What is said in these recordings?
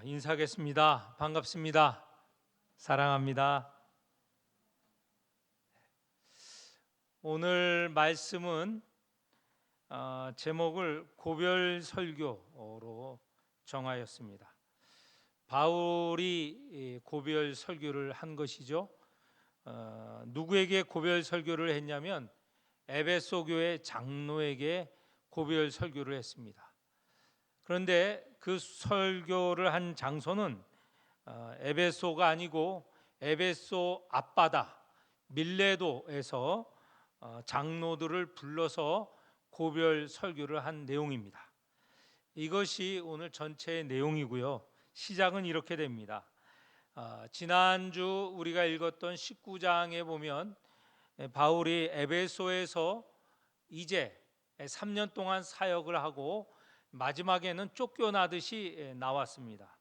인사하겠습니다. 반갑습니다. 사랑합니다. 오늘 말씀은 제목을 고별 설교로 정하였습니다. 바울이 고별 설교를 한 것이죠. 누구에게 고별 설교를 했냐면 에베소 교회 장로에게 고별 설교를 했습니다. 그런데 그 설교를 한 장소는 에베소가 아니고 에베소 앞바다 밀레도에서 장로들을 불러서 고별 설교를 한 내용입니다. 이것이 오늘 전체의 내용이고요. 시작은 이렇게 됩니다. 지난주 우리가 읽었던 19장에 보면 바울이 에베소에서 이제 3년 동안 사역을 하고 마지막에는 쫓겨나듯이 나왔습니다.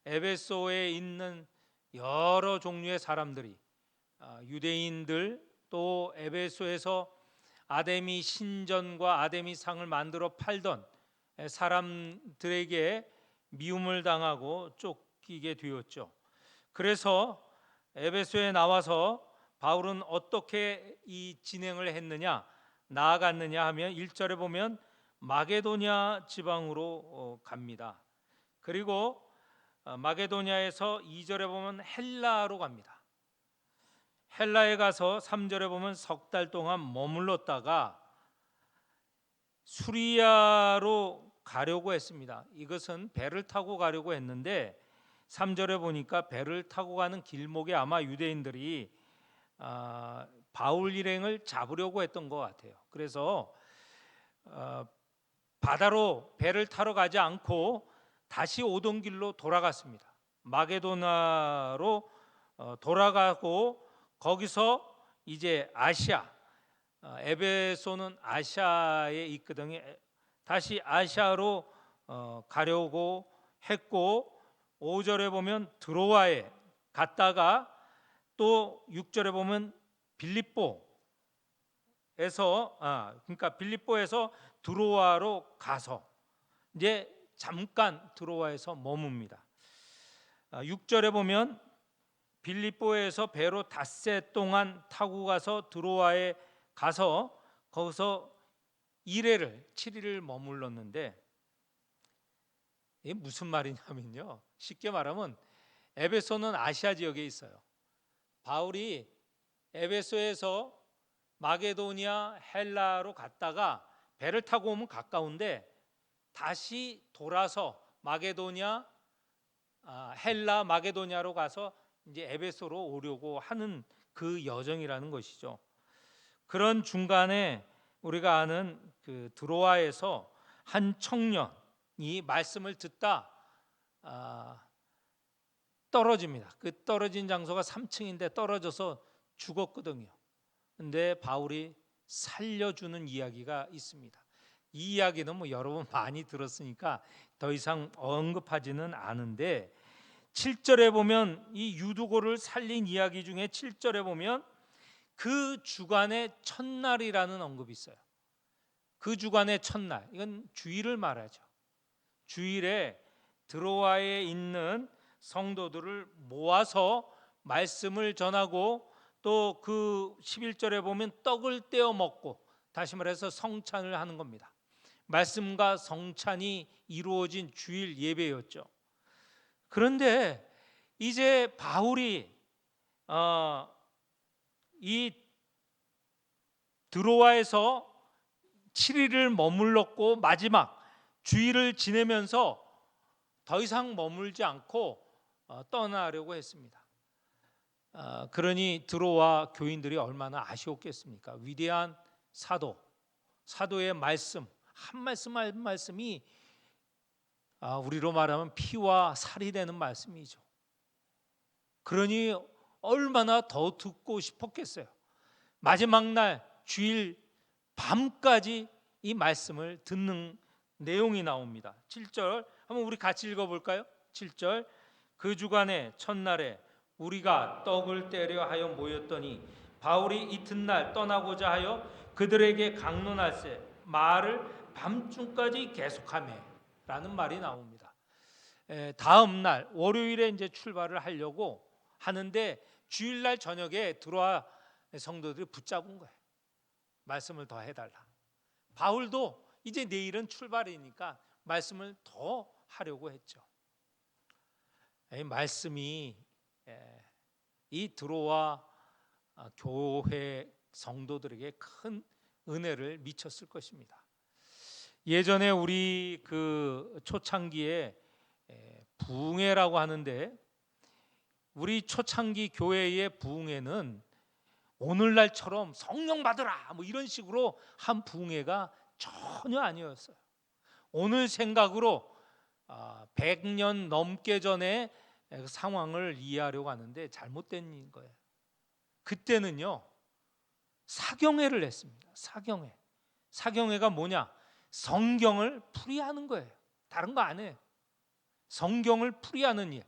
에베소에 있는 여러 종류의 사람들이 유대인들 또 에베소에서 아데미 신전과 아데미 상을 만들어 팔던 사람들에게 미움을 당하고 쫓기게 되었죠. 그래서 에베소에 나와서 바울은 어떻게 이 진행을 했느냐 나아갔느냐 하면 1절에 보면 마게도냐 지방으로 갑니다. 그리고 마게도냐에서 2절에 보면 헬라로 갑니다. 헬라에 가서 3절에 보면 석 달 동안 머물렀다가 수리아로 가려고 했습니다. 이것은 배를 타고 가려고 했는데 3절에 보니까 배를 타고 가는 길목에 아마 유대인들이 바울 일행을 잡으려고 했던 것 같아요. 그래서 바다로 배를 타러 가지 않고 다시 오던 길로 돌아갔습니다. 마게도나로 돌아가고 거기서 이제 아시아, 에베소는 아시아에 있거든요. 다시 아시아로 가려고 했고 5절에 보면 드로아에 갔다가 또 6절에 보면 그러니까 빌립보에서 드로아로 가서 이제 잠깐 드로아에서 머뭅니다. 6절에 보면 빌립보에서 배로 닷새 동안 타고 가서 드로아에 가서 거기서 7일을 머물렀는데 이게 무슨 말이냐면요. 쉽게 말하면 에베소는 아시아 지역에 있어요. 바울이 에베소에서 마게도니아 헬라로 갔다가 배를 타고 오면 가까운데 다시 돌아서 마게도니아 헬라 마게도니아로 가서 이제 에베소로 오려고 하는 그 여정이라는 것이죠. 그런 중간에 우리가 아는 그 드로아에서 한 청년이 말씀을 듣다 떨어집니다. 그 떨어진 장소가 3층인데 떨어져서 죽었거든요. 근데 바울이 살려주는 이야기가 있습니다. 이 이야기는 뭐 여러 번 많이 들었으니까 더 이상 언급하지는 않은데 7절에 보면 이 유두고를 살린 이야기 중에 7절에 보면 그 주간의 첫날이라는 언급이 있어요. 그 주간의 첫날, 이건 주일을 말하죠. 주일에 드로아에 있는 성도들을 모아서 말씀을 전하고 또 그 11절에 보면 떡을 떼어 먹고 다시 말해서 성찬을 하는 겁니다. 말씀과 성찬이 이루어진 주일 예배였죠. 그런데 이제 바울이 이 드로아에서 7일을 머물렀고 마지막 주일을 지내면서 더 이상 머물지 않고 떠나려고 했습니다. 그러니 드로아 교인들이 얼마나 아쉬웠겠습니까? 위대한 사도의 말씀 한 말씀 한 말씀이 우리로 말하면 피와 살이 되는 말씀이죠. 그러니 얼마나 더 듣고 싶었겠어요. 마지막 날 주일 밤까지 이 말씀을 듣는 내용이 나옵니다. 7절 한번 우리 같이 읽어볼까요? 7절 그 주간의 첫날에 우리가 떡을 떼려 하여 모였더니 바울이 이튿날 떠나고자 하여 그들에게 강론할세 말을 밤중까지 계속하매 라는 말이 나옵니다. 다음 날 월요일에 이제 출발을 하려고 하는데 주일날 저녁에 들어와 성도들이 붙잡은 거예요. 말씀을 더 해달라. 바울도 이제 내일은 출발이니까 말씀을 더 하려고 했죠. 이 말씀이 이 드로아 교회 성도들에게 큰 은혜를 미쳤을 것입니다. 예전에 우리 그 초창기에 부흥회라고 하는데, 우리 초창기 교회의 부흥회는 오늘날처럼 성령 받으라 뭐 이런 식으로 한 부흥회가 전혀 아니었어요. 오늘 생각으로 100년 넘게 전에 상황을 이해하려고 하는데 잘못된 거예요. 그때는요 사경회를 했습니다. 사경회가 뭐냐? 성경을 풀이하는 거예요. 다른 거 안 해요. 성경을 풀이하는 일.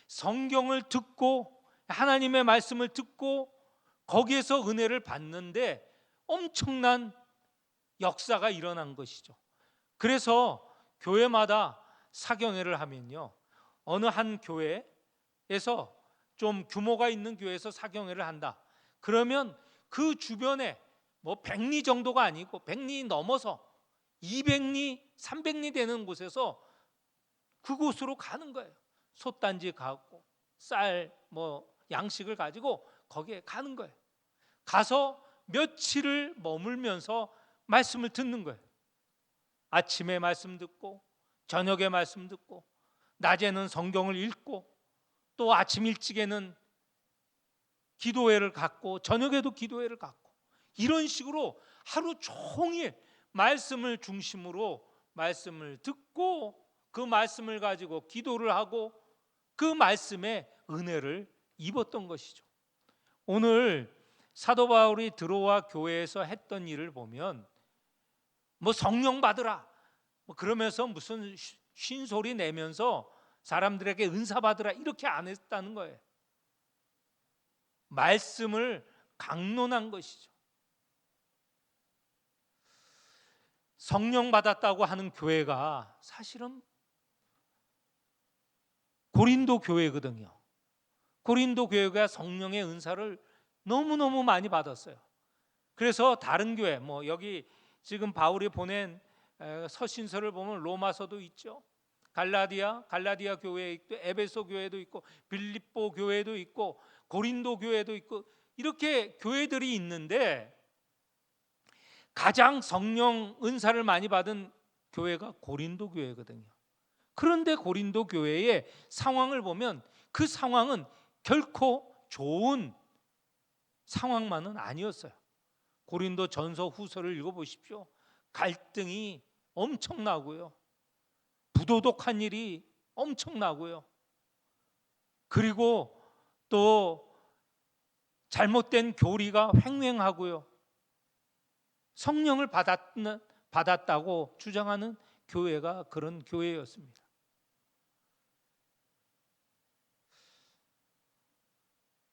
성경을 듣고 하나님의 말씀을 듣고 거기에서 은혜를 받는데 엄청난 역사가 일어난 것이죠. 그래서 교회마다 사경회를 하면요, 어느 한 교회에서 좀 규모가 있는 교회에서 사경회를 한다. 그러면 그 주변에 뭐 100리 정도가 아니고 100리 넘어서 200리, 300리 되는 곳에서 그곳으로 가는 거예요. 솥단지 가고 쌀 뭐 양식을 가지고 거기에 가는 거예요. 가서 며칠을 머물면서 말씀을 듣는 거예요. 아침에 말씀 듣고 저녁에 말씀 듣고 낮에는 성경을 읽고 또 아침 일찍에는 기도회를 갖고 저녁에도 기도회를 갖고 이런 식으로 하루 종일 말씀을 중심으로 말씀을 듣고 그 말씀을 가지고 기도를 하고 그 말씀에 은혜를 입었던 것이죠. 오늘 사도 바울이 드로아 교회에서 했던 일을 보면 뭐 성령 받으라 뭐 그러면서 무슨 쉰소리 내면서 사람들에게 은사 받으라 이렇게 안 했다는 거예요. 말씀을 강론한 것이죠. 성령 받았다고 하는 교회가 사실은 고린도 교회거든요. 고린도 교회가 성령의 은사를 너무너무 많이 받았어요. 그래서 다른 교회, 뭐 여기 지금 바울이 보낸 서신서를 보면 로마서도 있죠. 갈라디아 교회에 있고 에베소 교회도 있고 빌립보 교회도 있고 고린도 교회도 있고 이렇게 교회들이 있는데 가장 성령 은사를 많이 받은 교회가 고린도 교회거든요. 그런데 고린도 교회의 상황을 보면 그 상황은 결코 좋은 상황만은 아니었어요. 고린도 전서 후서를 읽어보십시오. 갈등이 엄청나고요. 부도덕한 일이 엄청나고요. 그리고 또 잘못된 교리가 횡행하고요. 성령을 받았다고 주장하는 교회가 그런 교회였습니다.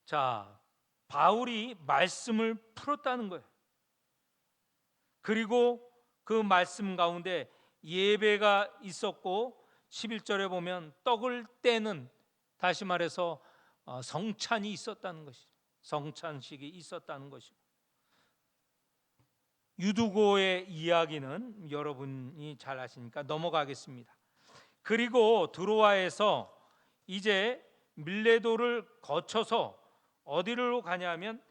자, 바울이 말씀을 풀었다는 거예요. 그리고 그 말씀 가운데 예배가 있었고 11절에 보면 떡을 떼는, 다시 말해서 성찬이 있었다는 것이죠. 성찬식이 있었다는 것이고, 유두고의 이야기는 여러분이 잘 아시니까 넘어가겠습니다. 그리고 드로아에서 이제 밀레도를 거쳐서 어디로 가냐면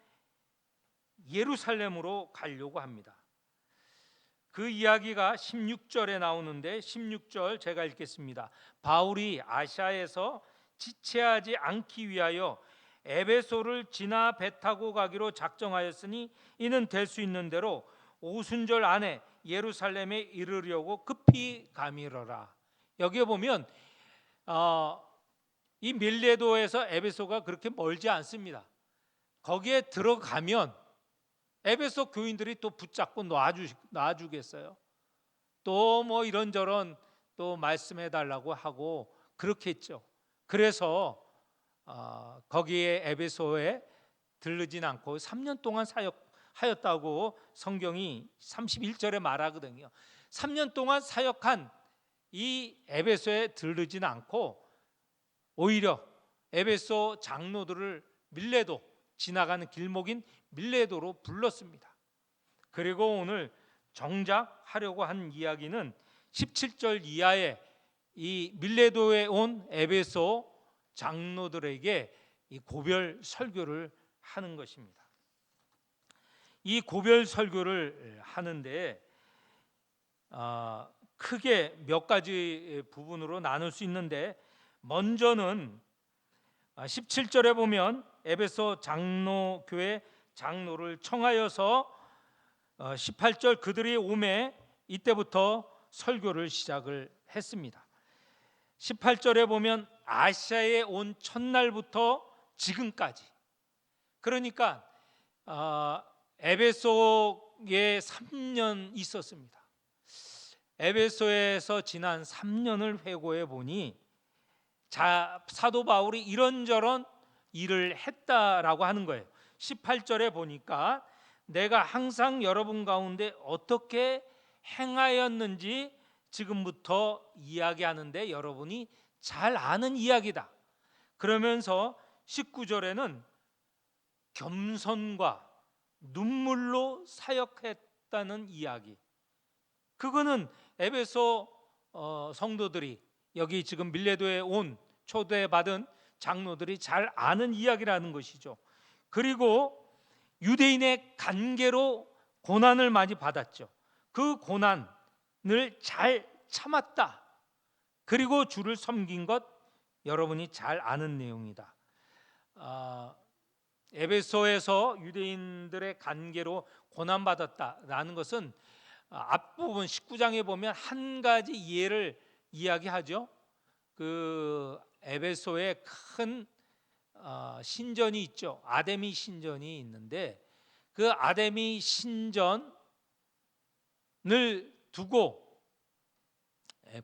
예루살렘으로 가려고 합니다. 그 이야기가 16절에 나오는데 16절 제가 읽겠습니다. 바울이 아시아에서 지체하지 않기 위하여 에베소를 지나 배 타고 가기로 작정하였으니 이는 될 수 있는 대로 오순절 안에 예루살렘에 이르려고 급히 가미러라. 여기에 보면 이 밀레도에서 에베소가 그렇게 멀지 않습니다. 거기에 들어가면 에베소 교인들이 또 붙잡고 놔주겠어요. 또 뭐 이런저런 또 말씀해 달라고 하고 그렇겠죠. 그래서 거기에 에베소에 들르진 않고 3년 동안 사역하였다고 성경이 31절에 말하거든요. 3년 동안 사역한 이 에베소에 들르진 않고 오히려 에베소 장로들을 밀레도, 지나가는 길목인 밀레도로 불렀습니다. 그리고 오늘 정작 하려고 한 이야기는 17절 이하에 이 밀레도에 온 에베소 장로들에게 이 고별 설교를 하는 것입니다. 이 고별 설교를 하는데 크게 몇 가지 부분으로 나눌 수 있는데, 먼저는 17절에 보면 에베소 장로교회 장로를 청하여서 18절 그들이 오매 이때부터 설교를 시작을 했습니다. 18절에 보면 아시아에 온 첫날부터 지금까지, 그러니까 에베소에 3년 있었습니다. 에베소에서 지난 3년을 회고해 보니 사도 바울이 이런저런 일을 했다라고 하는 거예요. 18절에 보니까 내가 항상 여러분 가운데 어떻게 행하였는지 지금부터 이야기하는데 여러분이 잘 아는 이야기다. 그러면서 19절에는 겸손과 눈물로 사역했다는 이야기, 그거는 에베소 성도들이, 여기 지금 밀레도에 온 초대받은 장로들이 잘 아는 이야기라는 것이죠. 그리고 유대인의 관계로 고난을 많이 받았죠. 그 고난을 잘 참았다. 그리고 주를 섬긴 것, 여러분이 잘 아는 내용이다. 에베소에서 유대인들의 관계로 고난받았다라는 것은 앞부분 19장에 보면 한 가지 예를 이야기하죠. 그 에베소에 큰 신전이 있죠. 아데미 신전이 있는데 그 아데미 신전을 두고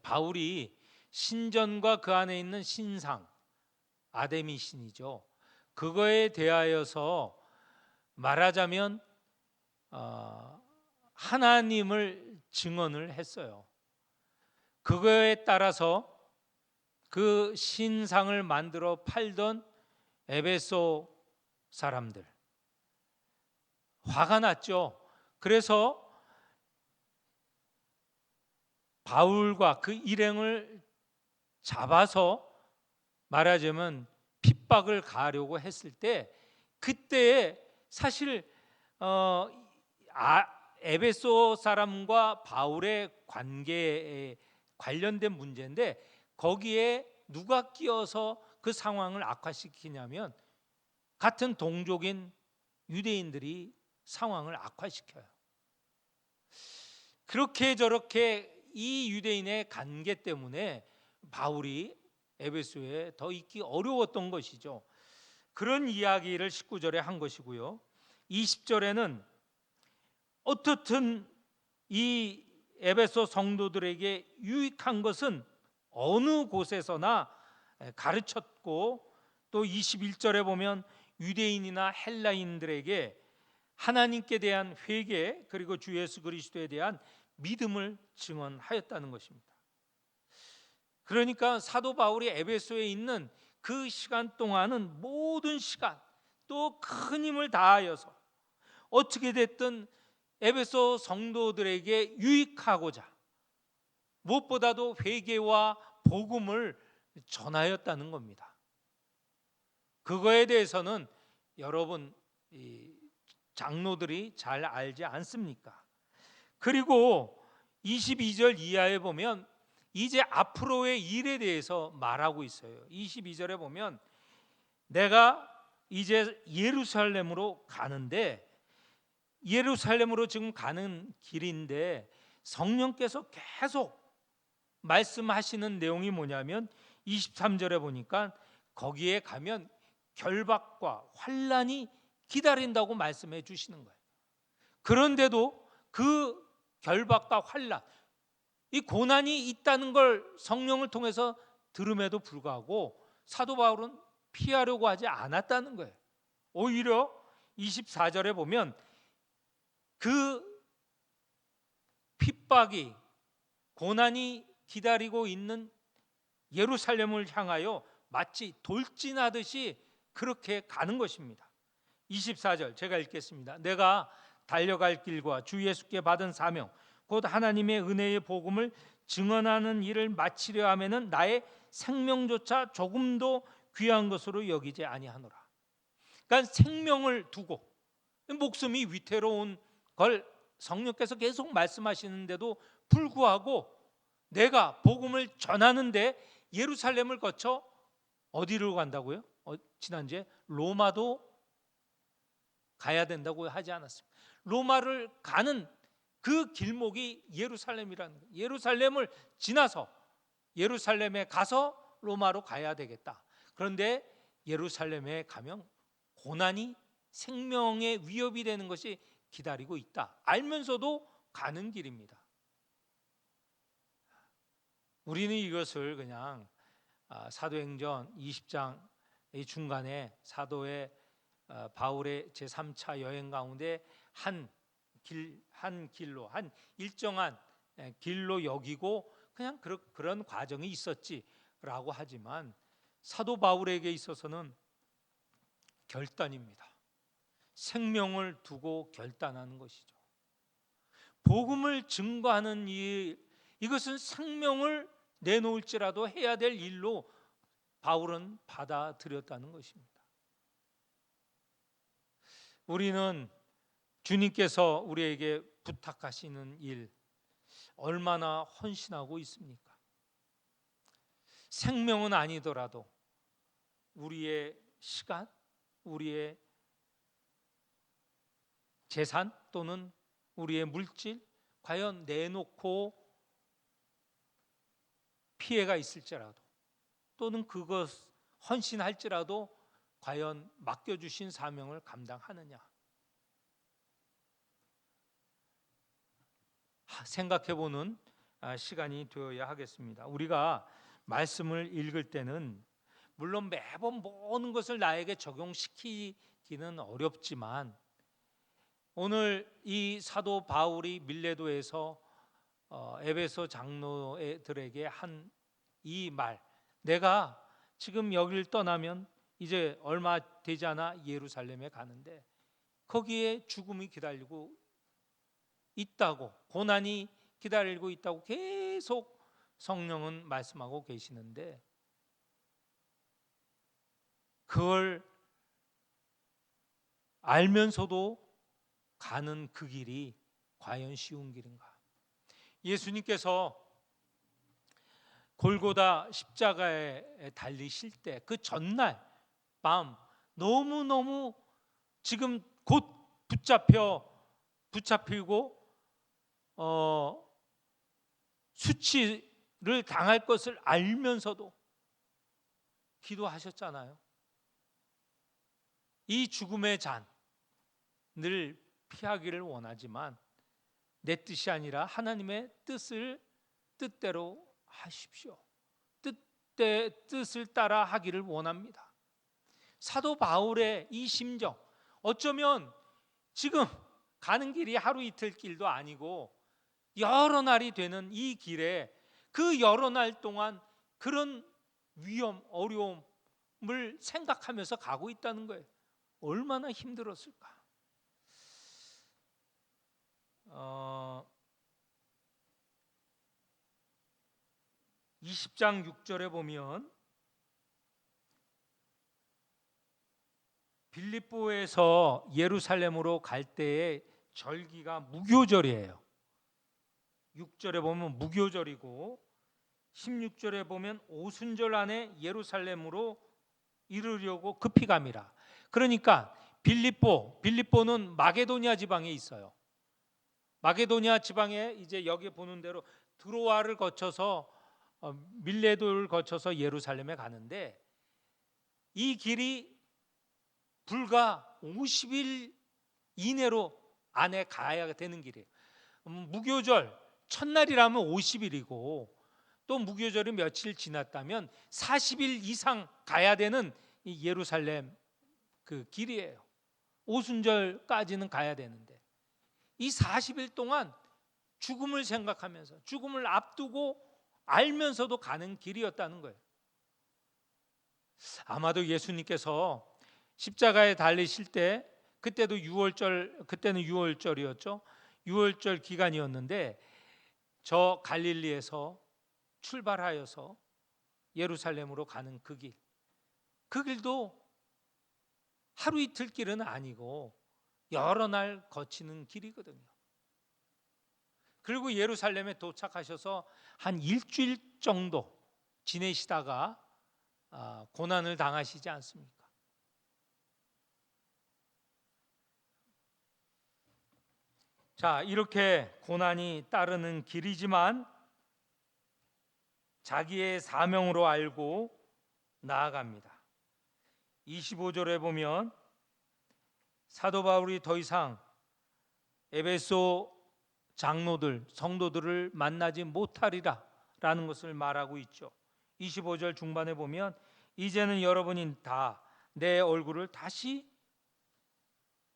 바울이 신전과 그 안에 있는 신상, 아데미 신이죠, 그거에 대하여서 말하자면 하나님을 증언을 했어요. 그거에 따라서 그 신상을 만들어 팔던 에베소 사람들 화가 났죠. 그래서 바울과 그 일행을 잡아서 말하자면 핍박을 가하려고 했을 때, 그때에 사실 에베소 사람과 바울의 관계에 관련된 문제인데, 거기에 누가 끼어서 그 상황을 악화시키냐면 같은 동족인 유대인들이 상황을 악화시켜요. 그렇게 저렇게 이 유대인의 관계 때문에 바울이 에베소에 더 있기 어려웠던 것이죠. 그런 이야기를 19절에 한 것이고요. 20절에는 어떻든 이 에베소 성도들에게 유익한 것은 어느 곳에서나 가르쳤고, 또 21절에 보면 유대인이나 헬라인들에게 하나님께 대한 회개, 그리고 주 예수 그리스도에 대한 믿음을 증언하였다는 것입니다. 그러니까 사도 바울이 에베소에 있는 그 시간 동안은 모든 시간 또 큰 힘을 다하여서 어떻게 됐든 에베소 성도들에게 유익하고자 무엇보다도 회개와 복음을 전하였다는 겁니다. 그거에 대해서는 여러분 장로들이 잘 알지 않습니까? 그리고 22절 이하에 보면 이제 앞으로의 일에 대해서 말하고 있어요. 22절에 보면 내가 이제 예루살렘으로 가는데, 예루살렘으로 지금 가는 길인데 성령께서 계속 말씀하시는 내용이 뭐냐면 23절에 보니까 거기에 가면 결박과 환난이 기다린다고 말씀해 주시는 거예요. 그런데도 그 결박과 환난, 이 고난이 있다는 걸 성령을 통해서 들음에도 불구하고 사도 바울은 피하려고 하지 않았다는 거예요. 오히려 24절에 보면 그 핍박이, 고난이 기다리고 있는 예루살렘을 향하여 마치 돌진하듯이 그렇게 가는 것입니다. 24절 제가 읽겠습니다. 내가 달려갈 길과 주 예수께 받은 사명 곧 하나님의 은혜의 복음을 증언하는 일을 마치려 하면은 나의 생명조차 조금도 귀한 것으로 여기지 아니하노라. 그러니까 생명을 두고 목숨이 위태로운 걸 성령께서 계속 말씀하시는데도 불구하고 내가 복음을 전하는데 예루살렘을 거쳐 어디로 간다고요? 지난주에 로마도 가야 된다고 하지 않았습니다. 로마를 가는 그 길목이 예루살렘이라는 거예요. 예루살렘을 지나서 예루살렘에 가서 로마로 가야 되겠다. 그런데 예루살렘에 가면 고난이 생명의 위협이 되는 것이 기다리고 있다. 알면서도 가는 길입니다. 우리는 이것을 그냥 사도행전 20장의 중간에 사도의 바울의 제3차 여행 가운데 한 길로 한 일정한 길로 여기고 그냥 그런 과정이 있었지라고 하지만 사도 바울에게 있어서는 결단입니다. 생명을 두고 결단하는 것이죠. 복음을 증거하는 이것은 생명을 내놓을지라도 해야 될 일로 바울은 받아들였다는 것입니다. 우리는 주님께서 우리에게 부탁하시는 일 얼마나 헌신하고 있습니까? 생명은 아니더라도 우리의 시간, 우리의 재산 또는 우리의 물질 과연 내놓고 피해가 있을지라도 또는 그것 헌신할지라도 과연 맡겨주신 사명을 감당하느냐 생각해보는 시간이 되어야 하겠습니다. 우리가 말씀을 읽을 때는 물론 매번 모든 것을 나에게 적용시키기는 어렵지만 오늘 이 사도 바울이 밀레도에서 에베소 장로들에게 한 이 말, 내가 지금 여기를 떠나면 이제 얼마 되지 않아 예루살렘에 가는데 거기에 죽음이 기다리고 있다고, 고난이 기다리고 있다고 계속 성령은 말씀하고 계시는데 그걸 알면서도 가는 그 길이 과연 쉬운 길인가? 예수님께서 골고다 십자가에 달리실 때 그 전날 밤 너무너무 지금 곧 붙잡히고 수치를 당할 것을 알면서도 기도하셨잖아요. 이 죽음의 잔을 피하기를 원하지만 내 뜻이 아니라 하나님의 뜻대로 하십시오. 뜻을 따라 하기를 원합니다. 사도 바울의 이 심정, 어쩌면 지금 가는 길이 하루 이틀 길도 아니고 여러 날이 되는 이 길에 그 여러 날 동안 그런 위험, 어려움을 생각하면서 가고 있다는 거예요. 얼마나 힘들었을까? 20장 6절에 보면 빌립보에서 예루살렘으로 갈 때의 절기가 무교절이에요. 6절에 보면 무교절이고 16절에 보면 오순절 안에 예루살렘으로 이르려고 급히 갑니다. 그러니까 빌립보는 마게도니아 지방에 있어요. 마게도니아 지방에 이제 여기 보는 대로 드로아를 거쳐서 밀레도를 거쳐서 예루살렘에 가는데 이 길이 불과 50일 이내로 안에 가야 되는 길이에요. 무교절 첫날이라면 50일이고 또 무교절이 며칠 지났다면 40일 이상 가야 되는 이 예루살렘 그 길이에요. 오순절까지는 가야 되는데 이 40일 동안 죽음을 생각하면서 죽음을 앞두고 알면서도 가는 길이었다는 거예요. 아마도 예수님께서 십자가에 달리실 때 그때는 6월절이었죠. 6월절 기간이었는데 저 갈릴리에서 출발하여서 예루살렘으로 가는 그 길도 하루 이틀 길은 아니고 여러 날 거치는 길이거든요. 그리고 예루살렘에 도착하셔서 한 일주일 정도 지내시다가 고난을 당하시지 않습니까? 자, 이렇게 고난이 따르는 길이지만 자기의 사명으로 알고 나아갑니다. 25절에 보면 사도 바울이 더 이상 에베소 장로들, 성도들을 만나지 못하리라 라는 것을 말하고 있죠. 25절 중반에 보면 이제는 여러분이 다 내 얼굴을 다시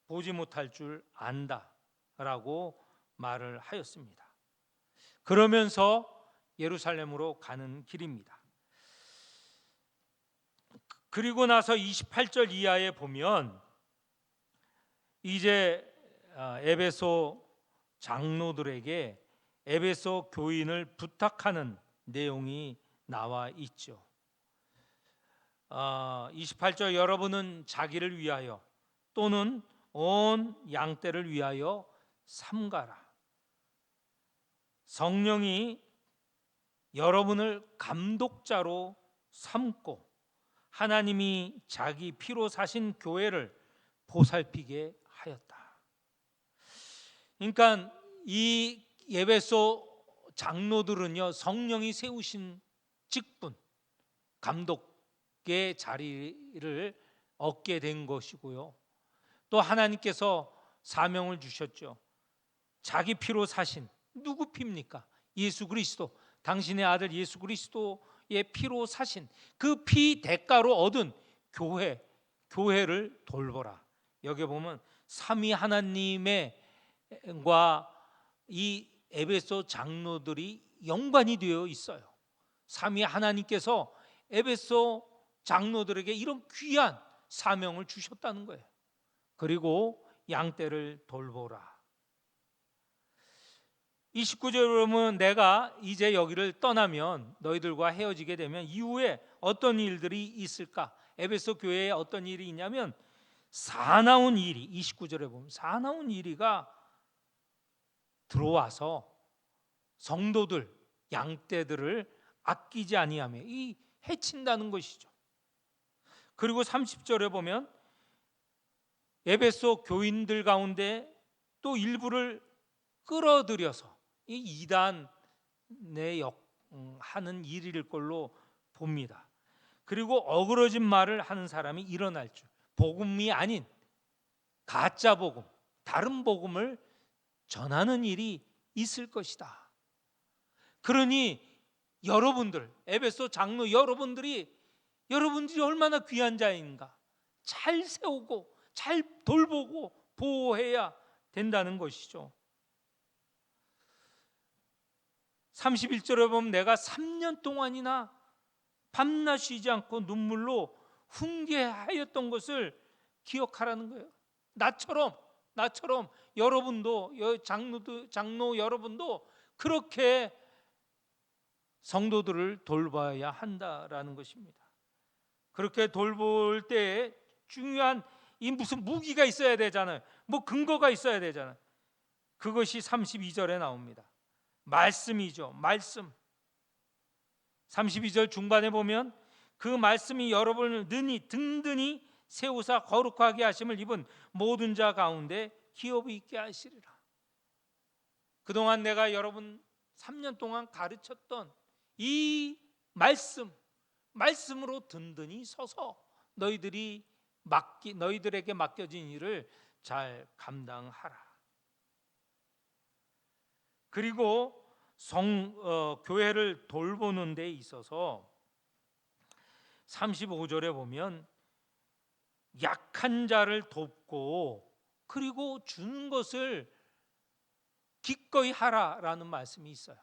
보지 못할 줄 안다 라고 말을 하였습니다. 그러면서 예루살렘으로 가는 길입니다. 그리고 나서 28절 이하에 보면 이제 에베소 장로들에게 에베소 교인을 부탁하는 내용이 나와 있죠. 28절 여러분은 자기를 위하여 또는 온 양떼를 위하여 삼가라. 성령이 여러분을 감독자로 삼고 하나님이 자기 피로 사신 교회를 보살피게 하였다. 그러니까 이 에베소 장로들은요, 성령이 세우신 직분, 감독의 자리를 얻게 된 것이고요. 또 하나님께서 사명을 주셨죠. 자기 피로 사신, 누구 피입니까? 예수 그리스도, 당신의 아들 예수 그리스도의 피로 사신 그 피 대가로 얻은 교회를 돌보라. 여기 보면 삼위 하나님과 이 에베소 장로들이 연관이 되어 있어요. 삼위 하나님께서 에베소 장로들에게 이런 귀한 사명을 주셨다는 거예요. 그리고 양떼를 돌보라. 29절에 보면 내가 이제 여기를 떠나면 너희들과 헤어지게 되면 이후에 어떤 일들이 있을까? 에베소 교회에 어떤 일이 있냐면 사나운 일이 29절에 보면 사나운 일이가 들어와서 성도들 양떼들을 아끼지 아니하며 이 해친다는 것이죠. 그리고 30절에 보면 에베소 교인들 가운데 또 일부를 끌어들여서 이 이단에 하는 일일 걸로 봅니다. 그리고 어그러진 말을 하는 사람이 일어날 줄, 복음이 아닌 가짜 복음, 다른 복음을 전하는 일이 있을 것이다. 그러니 여러분들, 에베소 장로 여러분들이 얼마나 귀한 자인가, 잘 세우고 잘 돌보고 보호해야 된다는 것이죠. 31절에 보면 내가 3년 동안이나 밤낮 쉬지 않고 눈물로 훈계하였던 것을 기억하라는 거예요. 나처럼 여러분도 장로 여러분도 그렇게 성도들을 돌봐야 한다라는 것입니다. 그렇게 돌볼 때 중요한 이 무슨 무기가 있어야 되잖아요. 뭐 근거가 있어야 되잖아요. 그것이 32절에 나옵니다. 말씀이죠. 말씀. 32절 중반에 보면 그 말씀이 여러분을 든든히 세우사 거룩하게 하심을 입은 모든 자 가운데 기업 있게 하시리라. 그동안 내가 여러분 3년 동안 가르쳤던 이 말씀으로 든든히 서서 너희들에게 맡겨진 일을 잘 감당하라. 그리고 교회를 돌보는 데 있어서 35절에 보면 약한 자를 돕고 그리고 주는 것을 기꺼이 하라라는 말씀이 있어요.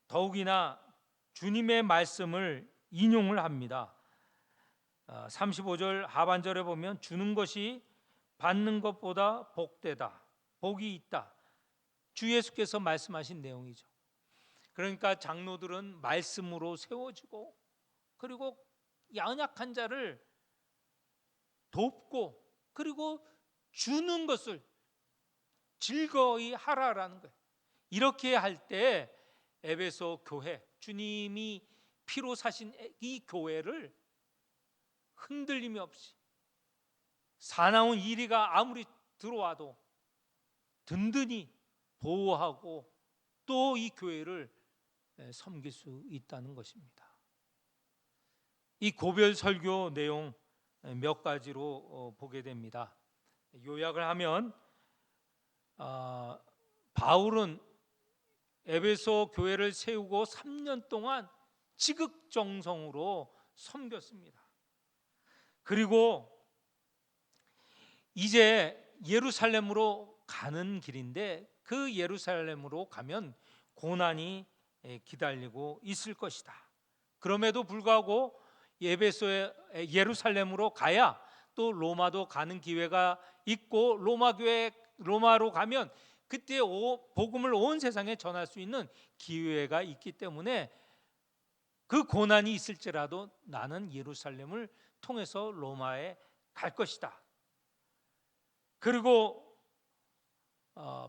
더욱이나 주님의 말씀을 인용을 합니다. 35절 하반절에 보면 주는 것이 받는 것보다 복되다, 복이 있다. 주 예수께서 말씀하신 내용이죠. 그러니까 장로들은 말씀으로 세워지고, 그리고 연약한 자를 돕고, 그리고 주는 것을 즐거이 하라라는 거예요. 이렇게 할 때 에베소 교회, 주님이 피로 사신 이 교회를 흔들림이 없이 사나운 이리가 아무리 들어와도 든든히 보호하고 또 이 교회를 섬길 수 있다는 것입니다. 이 고별 설교 내용 몇 가지로 보게 됩니다. 요약을 하면 바울은 에베소 교회를 세우고 3년 동안 지극정성으로 섬겼습니다. 그리고 이제 예루살렘으로 가는 길인데 그 예루살렘으로 가면 고난이 기다리고 있을 것이다. 그럼에도 불구하고 예루살렘으로 가야 또 로마도 가는 기회가 있고 로마로 가면 그때 복음을 온 세상에 전할 수 있는 기회가 있기 때문에 그 고난이 있을지라도 나는 예루살렘을 통해서 로마에 갈 것이다. 그리고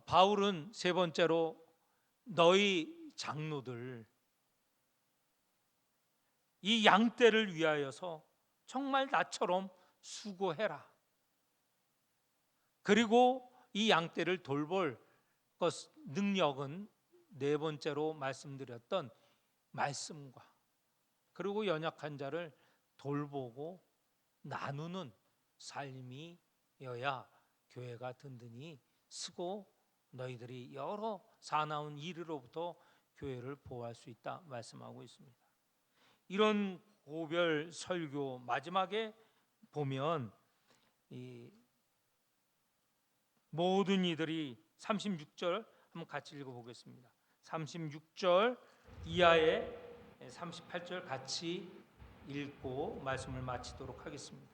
바울은 세 번째로 너희 장로들 이 양떼를 위하여서 정말 나처럼 수고해라. 그리고 이 양떼를 돌볼 능력은 네 번째로 말씀드렸던 말씀과 그리고 연약한 자를 돌보고 나누는 삶이어야 교회가 든든히 쓰고 너희들이 여러 사나운 일으로부터 교회를 보호할 수 있다 말씀하고 있습니다. 이런 고별 설교 마지막에 보면 이 모든 이들이 36절 한번 같이 읽어보겠습니다. 36절 이하에 38절 같이 읽고 말씀을 마치도록 하겠습니다.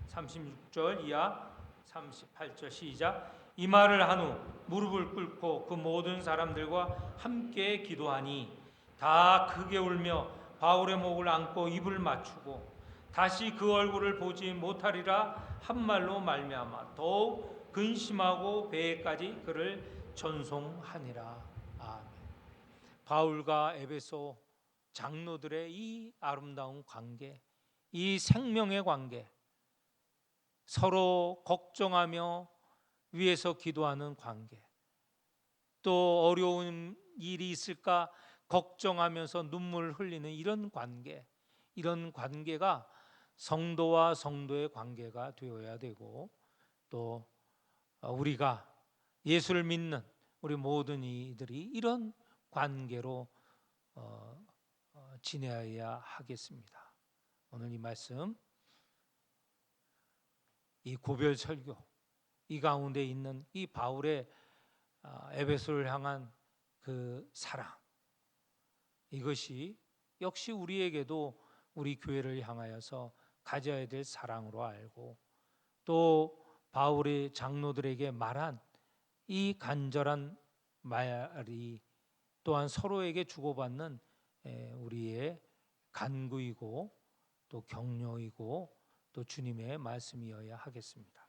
36절 이하 38절 시작. 이 말을 한 후 무릎을 꿇고 그 모든 사람들과 함께 기도하니 다 크게 울며 바울의 목을 안고 입을 맞추고 다시 그 얼굴을 보지 못하리라 한 말로 말미암아 더욱 근심하고 배에까지 그를 전송하니라. 아멘. 바울과 에베소 장로들의 이 아름다운 관계, 이 생명의 관계, 서로 걱정하며 위에서 기도하는 관계, 또 어려운 일이 있을까 걱정하면서 눈물을 흘리는 이런 관계, 이런 관계가 성도와 성도의 관계가 되어야 되고, 또 우리가 예수를 믿는 우리 모든 이들이 이런 관계로 지내야 하겠습니다. 오늘 이 말씀, 이 고별 설교, 이 가운데 있는 이 바울의 에베소를 향한 그 사랑, 이것이 역시 우리에게도 우리 교회를 향하여서 가져야 될 사랑으로 알고, 또 바울이 장로들에게 말한 이 간절한 말이 또한 서로에게 주고받는 우리의 간구이고 또 격려이고 또 주님의 말씀이어야 하겠습니다.